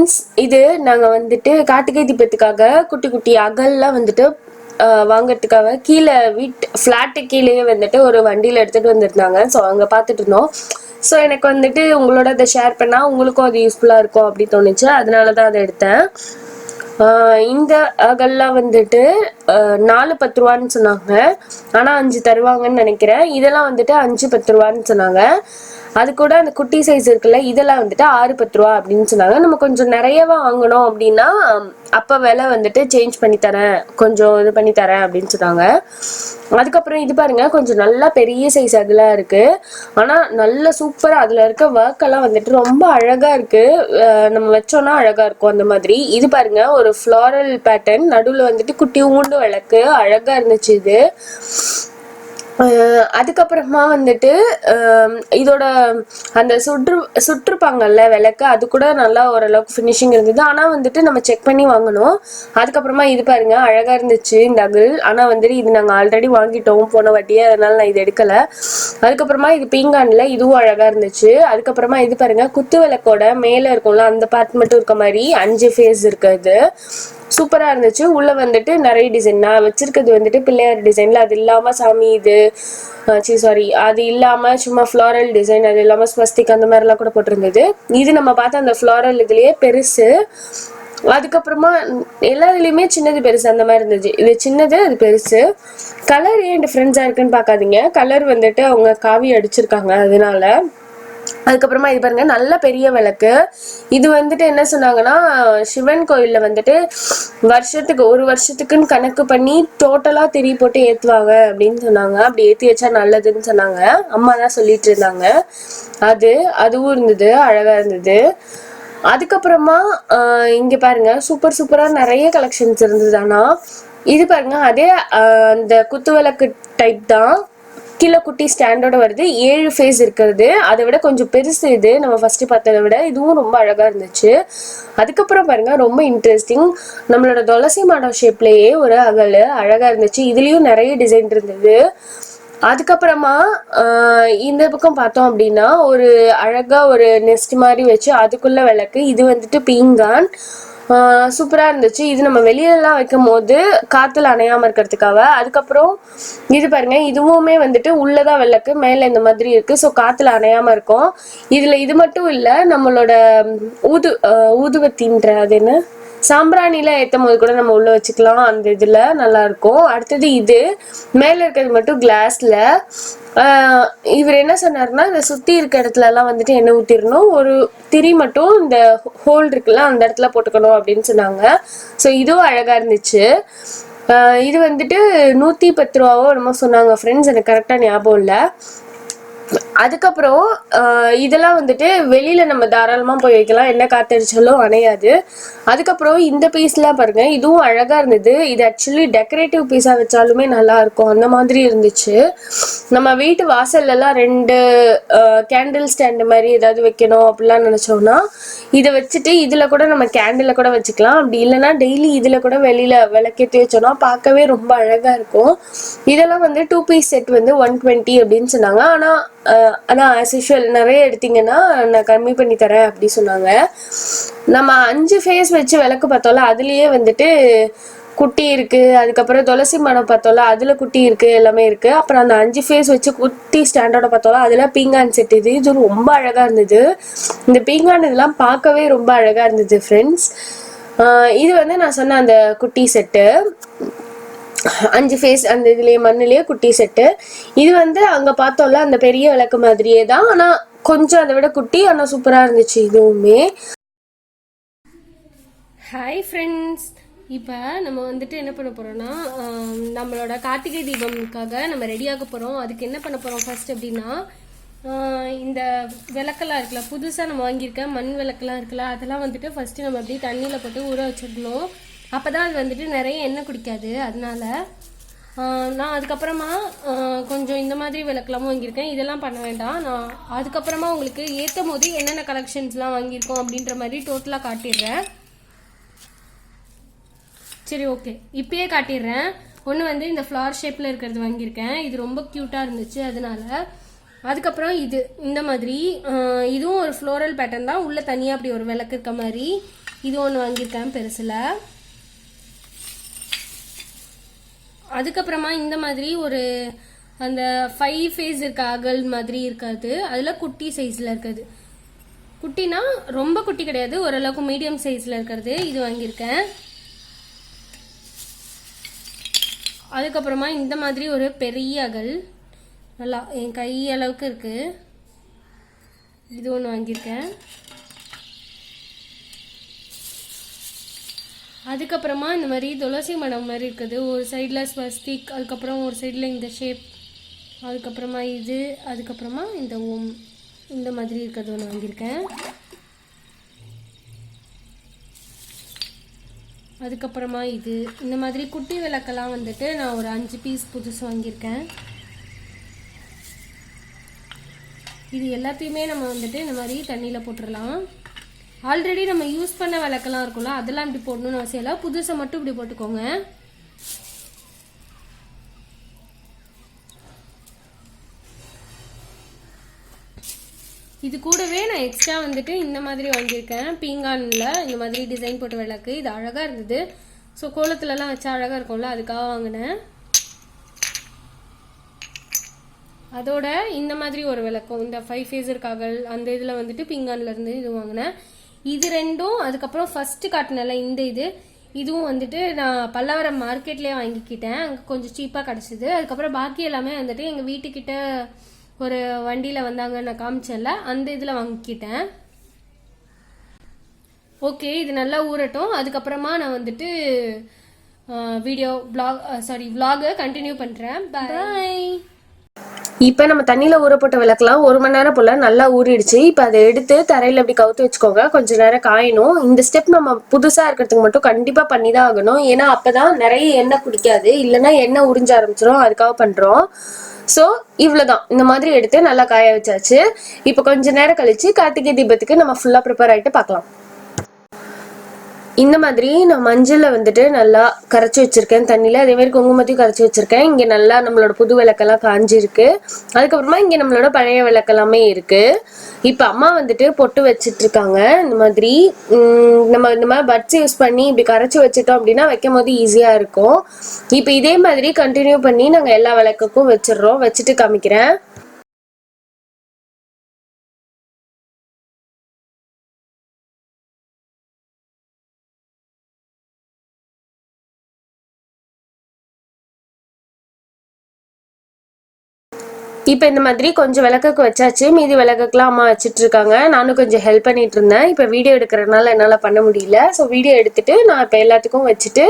Friends, இது நாங்கள் வந்துட்டு கார்த்திகை தீபத்துக்காக குட்டி குட்டி அகல்லாம் வந்துட்டு வாங்கிறதுக்காக கீழே ஃப்ளாட்டு கீழேயே வந்துட்டு ஒரு வண்டியில் எடுத்துகிட்டு வந்திருந்தாங்க. ஸோ அங்கே பார்த்துட்டு இருந்தோம். ஸோ எனக்கு வந்துட்டு உங்களோட அதை ஷேர் பண்ணால் உங்களுக்கும் அது யூஸ்ஃபுல்லாக இருக்கும் அப்படி தோணுச்சு. அதனால தான் அதை எடுத்தேன். இந்த அகல்லாம் வந்துட்டு 4 10 ரூபான்னு சொன்னாங்க. ஆனால் 5 தருவாங்கன்னு நினைக்கிறேன். இதெல்லாம் வந்துட்டு 5 10 ரூபான்னு சொன்னாங்க. அது கூட அந்த குட்டி சைஸ் இருக்குல்ல, இதெல்லாம் வந்துட்டு 6 10 ரூபா அப்படின்னு சொன்னாங்க. நம்ம கொஞ்சம் நிறையவா வாங்கணும் அப்படின்னா அப்போ விலை வந்துட்டு சேஞ்ச் பண்ணி தரேன், கொஞ்சம் இது பண்ணி தரேன் அப்படின்னு சொன்னாங்க. அதுக்கப்புறம் இது பாருங்க, கொஞ்சம் நல்லா பெரிய சைஸ் அதெல்லாம் இருக்கு. ஆனால் நல்ல சூப்பராக அதில் இருக்க ஒர்க் எல்லாம் வந்துட்டு ரொம்ப அழகா இருக்கு. நம்ம வச்சோம்னா அழகா இருக்கும் அந்த மாதிரி. இது பாருங்க, ஒரு ஃப்ளாரல் பேட்டர்ன், நடுவில் வந்துட்டு குட்டி ஊண்டு விளக்கு, அழகா இருந்துச்சு இது. அதுக்கப்புறமா வந்துட்டு இதோட அந்த சுற்றுப்பாங்கல்ல விளக்கு, அது கூட நல்லா ஓரளவுக்கு ஃபினிஷிங் இருந்தது. ஆனால் வந்துட்டு நம்ம செக் பண்ணி வாங்கணும். அதுக்கப்புறமா இது பாருங்க, அழகா இருந்துச்சு இந்த அகல். ஆனால் வந்துட்டு இது நாங்கள் ஆல்ரெடி வாங்கிட்டோம் போன வாட்டியே, அதனால நான் இது எடுக்கலை. அதுக்கப்புறமா இது பீங்கான்ல, இதுவும் அழகா இருந்துச்சு. அதுக்கப்புறமா இது பாருங்க, குத்து விளக்கோட மேலே இருக்கும்ல அந்த பார்ட் மட்டும் இருக்க மாதிரி 5 ஃபேஸ் இருக்கு. இது சூப்பராக இருந்துச்சு. உள்ளே வந்துட்டு நிறைய டிசைன் நான் வச்சிருக்கிறது வந்துட்டு பிள்ளையார் டிசைனில், அது இல்லாமல் சாமி இது அது இல்லாமல் சும்மா ஃப்ளாரல் டிசைன், அது இல்லாமல் ஸ்வஸ்திக் அந்த மாதிரிலாம் கூட போட்டிருந்தது. இது நம்ம பார்த்தா அந்த ஃப்ளாரல் இதுலேயே பெருசு. அதுக்கப்புறமா எல்லாத்துலேயுமே சின்னது பெருசு அந்த மாதிரி இருந்துச்சு. இது சின்னது, அது பெருசு. கலர் ஏன் டிஃப்ரென்ஸாக இருக்குன்னு பார்க்காதீங்க. கலர் வந்துட்டு அவங்க காவி அடிச்சிருக்காங்க அதனால. அதுக்கப்புறமா இது பாருங்க, நல்ல பெரிய விளக்கு. இது வந்துட்டு என்ன சொன்னாங்கன்னா, சிவன் கோயில்ல வந்துட்டு வருஷத்துக்கு ஒரு வருஷத்துக்குன்னு கணக்கு பண்ணி டோட்டலா திரி போட்டு ஏத்துவாங்க அப்படின்னு சொன்னாங்க. அப்படி ஏத்தி வச்சா நல்லதுன்னு சொன்னாங்க. அம்மா தான் சொல்லிட்டு இருந்தாங்க. அதுவும் இருந்தது, அழகா இருந்தது. அதுக்கப்புறமா இங்க பாருங்க, சூப்பரா நிறைய கலெக்ஷன்ஸ் இருந்தது. ஆனா இது பாருங்க, அதே அந்த குத்து விளக்கு டைப் தான். கீழே குட்டி ஸ்டாண்டோட வருது, 7 ஃபேஸ் இருக்கிறது. அதை விட கொஞ்சம் பெருசு இது, நம்ம ஃபர்ஸ்ட் பார்த்ததை விட. இதுவும் ரொம்ப அழகா இருந்துச்சு. அதுக்கப்புறம் பாருங்க, ரொம்ப இன்ட்ரெஸ்டிங், நம்மளோட துளசி மாடம் ஷேப்லயே ஒரு அகல் அழகா இருந்துச்சு. இதுலயும் நிறைய டிசைன் இருந்தது. அதுக்கப்புறமா இந்த பக்கம் பார்த்தோம் அப்படின்னா, ஒரு அழகா ஒரு நெஸ்ட் மாதிரி வச்சு அதுக்குள்ள விளக்கு. இது வந்துட்டு பீங்கான், சூப்பராக இருந்துச்சு. இது நம்ம வெளியிலலாம் வைக்கும் போது காற்றுல அணையாமல் இருக்கிறதுக்காக. அதுக்கப்புறம் இது பாருங்க, இதுவுமே வந்துட்டு உள்ளதான் விளக்கு, மேலே இந்த மாதிரி இருக்குது. ஸோ காற்றுல அணையாமல் இருக்கும். இதில் இது மட்டும் இல்லை, நம்மளோட ஊதுவத்தின்ற அது என்ன சாம்பிராணில ஏற்றும் போது கூட நம்ம உள்ள வச்சுக்கலாம். அந்த இதில் நல்லா இருக்கும். அடுத்தது இது மேலே இருக்கிறது மட்டும் கிளாஸ்ல. இவர் என்ன சொன்னார்னா, இந்த சுற்றி இருக்க இடத்துல எல்லாம் வந்துட்டு எண்ணெய் ஊற்றிடணும், ஒரு திரி மட்டும் இந்த ஹோல் இருக்குல்ல அந்த இடத்துல போட்டுக்கணும் அப்படின்னு சொன்னாங்க. ஸோ இதுவும் அழகா இருந்துச்சு. இது வந்துட்டு 110 ரூபாவோ என்னமோ சொன்னாங்க ஃப்ரெண்ட்ஸ், எனக்கு கரெக்டாக ஞாபகம் இல்லை. அதுக்கப்புறம் இதெல்லாம் வந்துட்டு வெளியில நம்ம தாராளமா போய் வைக்கலாம், என்ன காத்தடிச்சாலும் அணையாது. அதுக்கப்புறம் இந்த பீஸ்லாம் பாருங்க, இதுவும் அழகா இருந்தது. இது ஆக்சுவலி டெக்கரேட்டிவ் பீஸா வச்சாலுமே நல்லா இருக்கும், அந்த மாதிரி இருந்துச்சு. நம்ம வீட்டு வாசல்ல எல்லாம் 2 கேண்டில் ஸ்டாண்டு மாதிரி ஏதாவது வைக்கணும் அப்படிலாம் நினைச்சோம்னா இதை வச்சுட்டு இதுல கூட நம்ம கேண்டில கூட வச்சுக்கலாம். அப்படி இல்லைன்னா டெய்லி இதுல கூட வெளியில விளக்கேற்றி வச்சோம்னா பார்க்கவே ரொம்ப அழகா இருக்கும். இதெல்லாம் வந்து 2 பீஸ் செட் வந்து 120 அப்படின்னு சொன்னாங்க. ஆனால் ஆஸ் யூஷுவல் நிறைய எடுத்தீங்கன்னா நான் கம்மி பண்ணி தரேன் அப்படி சொன்னாங்க. நம்ம 5 ஃபேஸ் வச்சு விளக்கு பார்த்தோம்ல, அதுலேயே வந்துட்டு குட்டி இருக்கு. அதுக்கப்புறம் துளசி மடம் பார்த்தோம்ல, அதுல குட்டி இருக்கு, எல்லாமே இருக்கு. அப்புறம் அந்த 5 ஃபேஸ் வச்சு குட்டி ஸ்டாண்டோட பார்த்தோம்ல, அதுல பீங்கான் செட். இது ரொம்ப அழகா இருந்தது. இந்த பீங்கான் இதெல்லாம் பார்க்கவே ரொம்ப அழகா இருந்தது ஃப்ரெண்ட்ஸ். இது வந்து நான் சொன்ன அந்த குட்டி செட்டு, 5 ஃபேஸ் அந்த இதுலயே மண்ணிலேயே குட்டி செட்டு. இது வந்து அங்க பார்த்தோம்ல அந்த பெரிய விளக்கு மாதிரியே தான், ஆனா கொஞ்சம் அதை விட குட்டி, ஆனா சூப்பரா இருந்துச்சு இதுவுமே. ஹாய் ஃப்ரெண்ட்ஸ், இப்போ நம்ம வந்துட்டு என்ன பண்ண போறோம்னா, நம்மளோட கார்த்திகை தீபம்காக நம்ம ரெடியாக போறோம். அதுக்கு என்ன பண்ண போறோம் ஃபர்ஸ்ட் அப்படின்னா, இந்த விளக்கெல்லாம் இருக்குல்ல, புதுசாக நம்ம வாங்கியிருக்க மண் விளக்கெல்லாம் இருக்குல்ல, அதெல்லாம் வந்துட்டு ஃபர்ஸ்ட் நம்ம அப்படியே தண்ணியில் போட்டு ஊற வச்சிடணும். அப்போதான் அது வந்துட்டு நிறைய எண்ணெய் குடிக்காது. அதனால நான் அதுக்கப்புறமா கொஞ்சம் இந்த மாதிரி விளக்கெல்லாமும் வாங்கியிருக்கேன். இதெல்லாம் பண்ண வேண்டாம். நான் அதுக்கப்புறமா உங்களுக்கு ஏற்றும் போது என்னென்ன கலெக்ஷன்ஸ்லாம் வாங்கியிருக்கோம் அப்படின்ற மாதிரி டோட்டலாக காட்டிடுறேன். சரி, ஓகே, இப்பயே காட்டிடுறேன். ஒன்று வந்து இந்த ஃப்ளவர் ஷேப்பில் இருக்கிறது வாங்கியிருக்கேன். இது ரொம்ப க்யூட்டாக இருந்துச்சு அதனால. அதுக்கப்புறம் இது இந்த மாதிரி, இதுவும் ஒரு ஃப்ளோரல் பேட்டர்ன் தான், உள்ள தனியாக அப்படி ஒரு விளக்கு இருக்க மாதிரி. இது ஒன்று வாங்கியிருக்கேன் பெருசில். அதுக்கப்புறமா இந்த மாதிரி ஒரு அந்த 5 ஃபேஸ் இருக்க அகல் மாதிரி இருக்காது, அதில் குட்டி சைஸில் இருக்காது. குட்டினா ரொம்ப குட்டி கிடையாது, ஓரளவுக்கு மீடியம் சைஸில் இருக்கிறது இது வாங்கியிருக்கேன். அதுக்கப்புறமா இந்த மாதிரி ஒரு பெரிய அகல், நல்லா என் கை அளவுக்கு இருக்குது, இது ஒன்று வாங்கியிருக்கேன். அதுக்கப்புறமா இந்த மாதிரி துளசி மடம் மாதிரி இருக்குது, ஒரு சைடில் ஸ்வஸ்திக், அதுக்கப்புறம் ஒரு சைடில் இந்த ஷேப், அதுக்கப்புறமா இது, அதுக்கப்புறமா இந்த ஓம், இந்த மாதிரி இருக்கிறது ஒன்று வாங்கியிருக்கேன். அதுக்கப்புறமா இது இந்த மாதிரி குட்டி விளக்கெல்லாம் வந்துட்டு நான் ஒரு 5 பீஸ் புதுசு வாங்கியிருக்கேன். இது எல்லாத்தையுமே நம்ம வந்துட்டு இந்த மாதிரி தண்ணியில் போட்டுடலாம். ஆல்ரெடி நம்ம யூஸ் பண்ண விளக்கெல்லாம் இருக்கும்ல, அதெல்லாம் இப்படி போடணும்னு அவசியம் இல்லை, புதுசை மட்டும் இப்படி போட்டுக்கோங்க. இது கூடவே நான் எக்ஸ்ட்ரா வந்துட்டு இந்த மாதிரி வாங்கியிருக்கேன், பீங்கானில் இந்த மாதிரி டிசைன் போட்ட விளக்கு. இது அழகாக இருந்தது, ஸோ கோலத்துலலாம் வச்சா அழகாக இருக்கும்ல, அதுக்காக வாங்கினேன். அதோட இந்த மாதிரி ஒரு விளக்கம், இந்த 5 ஃபேஸ் இருக்காக அந்த இதில் வந்துட்டு பீங்கான்லேருந்து இது வாங்கினேன். இது ரெண்டும், அதுக்கப்புறம் ஃபஸ்ட்டு காட்டினல இந்த இதுவும் வந்துட்டு நான் பல்லவரம் மார்க்கெட்லேயே வாங்கிக்கிட்டேன், அங்கே கொஞ்சம் சீப்பாக கிடச்சிது. அதுக்கப்புறம் பாக்கி எல்லாமே வந்துட்டு எங்கள் வீட்டுக்கிட்ட ஒரு வண்டியில் வந்தாங்க, நான் காமிச்சேன்ல, அந்த இதில் வாங்கிக்கிட்டேன். ஓகே, இது நல்லா ஊறட்டும். அதுக்கப்புறமா நான் வந்துட்டு vlog கண்டினியூ பண்ணுறேன். பாய். இப்போ நம்ம தண்ணியில் ஊற போட்ட விளக்கலாம் 1 மணி நேரம் போல் நல்லா ஊறிடுச்சு. இப்போ அதை எடுத்து தரையில் அப்படி கவுத்து வச்சுக்கோங்க, கொஞ்சம் நேரம் காயணும். இந்த ஸ்டெப் நம்ம புதுசாக இருக்கிறதுக்கு மட்டும் கண்டிப்பாக பண்ணி தான் ஆகணும், ஏன்னா அப்போ தான் நிறைய எண்ணெய் குடிக்காது, இல்லைன்னா எண்ணெய் உறிஞ்ச ஆரம்பிச்சிடும், அதுக்காக பண்ணுறோம். ஸோ இவ்வளோதான், இந்த மாதிரி எடுத்து நல்லா காய வச்சாச்சு. இப்போ கொஞ்ச நேரம் கழிச்சு கார்த்திகை தீபத்துக்கு நம்ம ஃபுல்லாக ப்ரிப்பேர் ஆகிட்டு பார்க்கலாம். இந்த மாதிரி நான் மஞ்சளில் வந்துட்டு நல்லா கரைச்சி வச்சிருக்கேன் தண்ணியில், அதேமாதிரி குங்குமத்தையும் கரைச்சி வச்சிருக்கேன். இங்கே நல்லா நம்மளோட புது விளக்கெல்லாம் காஞ்சிருக்கு. அதுக்கப்புறமா இங்கே நம்மளோட பழைய விளக்கெல்லாமே இருக்கு. இப்போ அம்மா வந்துட்டு பொட்டு வச்சிட்டு இருக்காங்க. இந்த மாதிரி நம்ம இந்த மாதிரி பட்ஸ் யூஸ் பண்ணி இப்படி கரைச்சி வச்சுட்டோம் அப்படின்னா வைக்கும் போது ஈஸியாக இருக்கும். இப்போ இதே மாதிரி கண்டினியூ பண்ணி நாங்கள் எல்லா விளக்குக்கும் வச்சிடுறோம். வச்சுட்டு காமிக்கிறேன். இப்போ இந்த மாதிரி கொஞ்சம் விளக்குக்கு வச்சாச்சு, மீதி விளக்குக்கெல்லாம் அம்மா வச்சுட்டு இருக்காங்க. நானும் கொஞ்சம் ஹெல்ப் பண்ணிட்டு இருந்தேன். இப்போ வீடியோ எடுக்கிறதுனால என்னால் பண்ண முடியல. ஸோ வீடியோ எடுத்துட்டு நான் இப்போ எல்லாத்துக்கும் வச்சுட்டு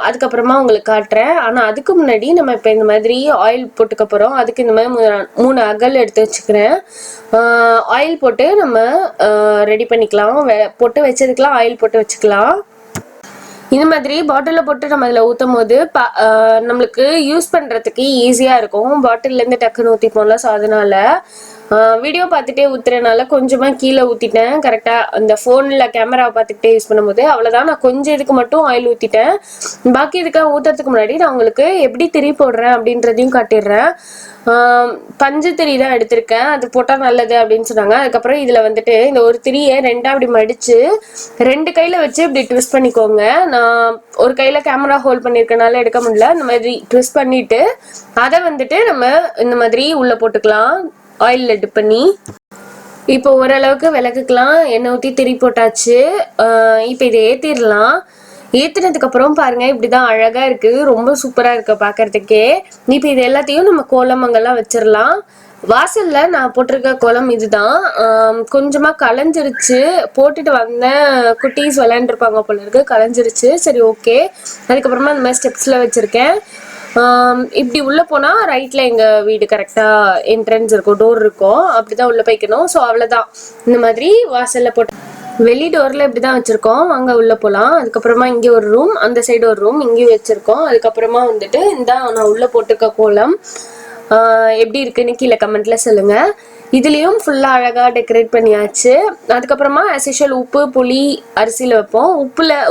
அதுக்கப்புறமா உங்களுக்கு காட்டுறேன். ஆனால் அதுக்கு முன்னாடி நம்ம இப்போ இந்த மாதிரி ஆயில் போட்டுக்க போகிறோம். அதுக்கு இந்த மாதிரி 3 அகல் எடுத்து வச்சுக்கிறேன். ஆயில் போட்டு நம்ம ரெடி பண்ணிக்கலாம். போட்டு வச்சதுக்கெலாம் ஆயில் போட்டு வச்சுக்கலாம். இந்த மாதிரி பாட்டிலில் போட்டு நம்ம அதில் ஊற்றும் போது நம்மளுக்கு யூஸ் பண்ணுறதுக்கு ஈஸியாக இருக்கும். பாட்டிலேருந்து டக்குன்னு ஊற்றிப்போம்ல, ஸோ அதனால வீடியோ பார்த்துட்டே ஊற்றுறதுனால கொஞ்சமாக கீழே ஊற்றிட்டேன். கரெக்டாக அந்த ஃபோனில் கேமராவை பார்த்துக்கிட்டே யூஸ் பண்ணும்போது அவ்வளோதான். நான் கொஞ்சம் இதுக்கு மட்டும் ஆயில் ஊற்றிட்டேன். பாக்கி இதுக்காக ஊற்றுறதுக்கு முன்னாடி நான் உங்களுக்கு எப்படி திரி போடுறேன் அப்படின்றதையும் காட்டிடுறேன். பஞ்சு திரி தான் எடுத்திருக்கேன், அது போட்டால் நல்லது அப்படின்னு சொன்னாங்க. அதுக்கப்புறம் இதில் வந்துட்டு இந்த ஒரு திரியை 2ஆக அப்படி மடித்து 2 கையில் வச்சு இப்படி ட்விஸ்ட் பண்ணிக்கோங்க. நான் ஒரு கையில் கேமரா ஹோல்ட் பண்ணியிருக்கனால எடுக்க முடியல. இந்த மாதிரி ட்விஸ்ட் பண்ணிவிட்டு அதை வந்துட்டு நம்ம இந்த மாதிரி உள்ளே போட்டுக்கலாம், ஆயிலில் டிப் பண்ணி. இப்போ ஓரளவுக்கு விளக்குக்கலாம் எண்ணெய் ஊற்றி திரி போட்டாச்சு. இப்போ இதை ஏற்றிடலாம். ஏற்றினதுக்கு அப்புறம் பாருங்க, இப்படிதான் அழகா இருக்கு, ரொம்ப சூப்பரா இருக்கு பார்க்கறதுக்கே. இப்போ இது எல்லாத்தையும் நம்ம கோலம் அங்கெல்லாம் வச்சிடலாம். வாசல்ல நான் போட்டிருக்க கோலம் இதுதான். கொஞ்சமா கலைஞ்சிருச்சு, போட்டுட்டு வந்தேன், குட்டீஸ் விளையாண்டுருப்பாங்க போல இருக்கு, கலைஞ்சிருச்சு. சரி ஓகே. அதுக்கப்புறமா இந்த மாதிரி ஸ்டெப்ஸ்ல வச்சிருக்கேன். இப்படி உள்ள போனா ரைட்ல எங்க வீடு கரெக்டா என்ட்ரன்ஸ் இருக்கும், டோர் இருக்கும், அப்படிதான் உள்ள போய்க்கணும். ஸோ அவ்வளவுதான். இந்த மாதிரி வாசல்ல போட்டு வெளி டோர்ல இப்படிதான் வச்சிருக்கோம், அங்க உள்ள போலாம். அதுக்கப்புறமா இங்கே ஒரு ரூம், அந்த சைடு ஒரு ரூம் இங்கேயும் வச்சிருக்கோம். அதுக்கப்புறமா வந்துட்டு இந்த நான் உள்ள போட்டிருக்க கோலம் எப்படி இருக்குன்னு கீழே கமெண்ட்ல சொல்லுங்க. இதுலயும் ஃபுல்லா அழகா டெக்கரேட் பண்ணியாச்சு. அதுக்கப்புறமா ஆஸ் யூஷுவல் உப்பு புளி அரிசியில வைப்போம்.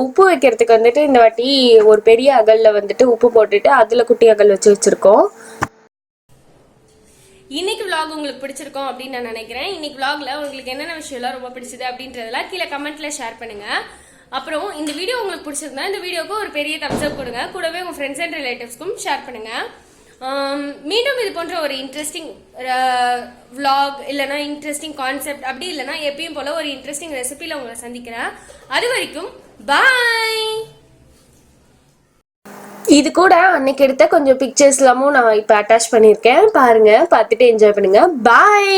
உப்பு வைக்கிறதுக்கு வந்துட்டு இந்த வாட்டி ஒரு பெரிய அகல்ல வந்துட்டு உப்பு போட்டுட்டு அதுல குட்டி அகல் வச்சிருக்கோம். இன்னைக்கு vlog உங்களுக்கு பிடிச்சிருக்கும் அப்படின்னு நான் நினைக்கிறேன். இன்னைக்கு vlogல உங்களுக்கு என்னென்ன விஷயம்லாம் ரொம்ப பிடிச்சது அப்படின்றதெல்லாம் கீழே கமெண்ட்ல ஷேர் பண்ணுங்க. அப்புறம் இந்த வீடியோ உங்களுக்கு பிடிச்சிருந்தா இந்த வீடியோக்கு ஒரு பெரிய தம்ஸ் அப் கொடுங்க. கூடவே உங்க ஃப்ரெண்ட்ஸ் அண்ட் ரிலேட்டிவ்ஸ்க்கும் ஷேர் பண்ணுங்க. மீண்டும் இது போன்ற ஒரு இன்ட்ரெஸ்டிங் vlog இல்லைனா இன்ட்ரெஸ்டிங் கான்செப்ட் அப்படி இல்லைனா எப்பயும் போல ஒரு இன்ட்ரெஸ்டிங் ரெசிபியில் உங்களை சந்திக்கிறேன். அது வரைக்கும் பாய். இது கூட அன்னைக்கு எடுத்த கொஞ்சம் பிக்சர்ஸ் எல்லாமும் நான் இப்போ அட்டாச் பண்ணியிருக்கேன். பாருங்க, பார்த்துட்டு என்ஜாய் பண்ணுங்க. பாய்.